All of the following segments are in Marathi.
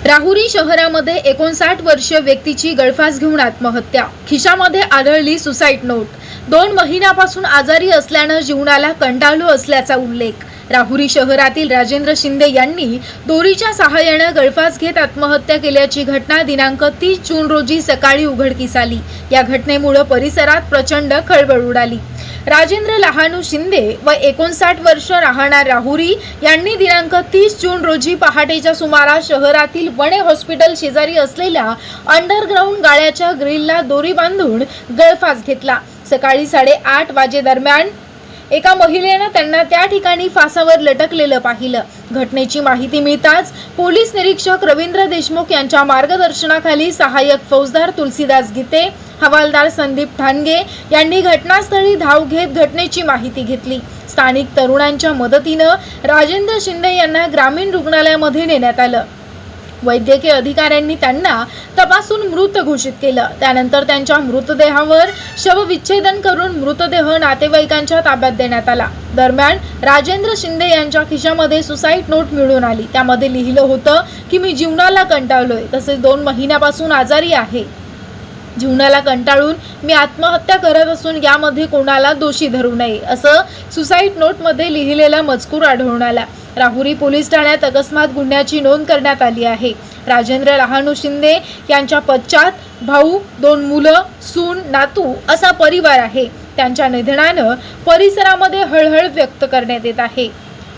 राहुरी शहरामध्ये 59 वर्षीय व्यक्तीची गळफास घेऊन आत्महत्या। खिशामध्ये आढळली सुसाईड नोट। 2 महिन्यापासून आजारी असल्याने जीवनाला कंटाळलो असल्याचा उल्लेख। राहुरी शहरातील राजेंद्र शिंदे यांनी दोरीच्या सहाय्याने गळफास घेत आत्महत्या केल्याची घटना दिनांक 30 जून रोजी सकाळी उघडकीस आली। या घटनेमुळे परिसरात प्रचंड खळबळ उडाली। राजेंद्र लहानू शिंदे व 59 वर्ष राहणार राहुरी यांनी दिनांक 30 जून रोजी पहाटेच्या सुमारास शहरातील वणे हॉस्पिटल शेजारी असलेल्या अंडरग्राउंड गाळ्याच्या ग्रिलला दोरी बांधून गळफास घेतला। सकाळी 8:30 वाजे दरम्यान एका महिलेने त्यांना त्या ठिकाणी फासावर लटकलेलं पाहिलं। घटनेची माहिती मिळताच पोलीस निरीक्षक रवींद्र देशमुख यांच्या मार्गदर्शनाखाली सहाय्यक फौजदार तुलसीदास गीते, हवालदार संदीप ठाणगे यांनी घटनास्थळी धाव घेत घटनेची माहिती घेतली। स्थानिक तरुणांच्या मदतीने राजेंद्र शिंदे यांना ग्रामीण रुग्णालयामध्ये नेण्यात आलं। वैद्यकीय अधिकाऱ्यांनी त्यांना तपासून मृत घोषित केलं। त्यानंतर त्यांच्या मृतदेहावर शवविच्छेदन करून मृतदेह नातेवाईकांच्या ताब्यात देण्यात आला। दरम्यान राजेंद्र शिंदे यांच्या खिशामध्ये सुसाईड नोट मिळून आली। त्यामध्ये लिहिलं होतं की मी जीवनाला कंटाळलोय, तसेच 2 महिन्यापासून आजारी आहे। जीवनाला कंटाळून मी आत्महत्या करत असून यामध्ये कोणाला दोषी धरू नये, असं सुसाईड नोटमध्ये लिहिलेला मजकूर आढळून आला। राहुरी पोलीस ठाण्यात अकस्मात गुन्ह्याची नोंद करण्यात आली आहे। राजेंद्र लहानू शिंदे यांच्या पश्चात भाऊ, 2 मुलं, सून, नातू असा परिवार आहे। त्यांच्या निधनानं परिसरामध्ये हळहळ व्यक्त करण्यात येत आहे।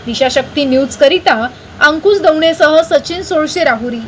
दिशाशक्ती न्यूज करिता अंकुश दवणेसह सचिन सोळशे, राहुरी।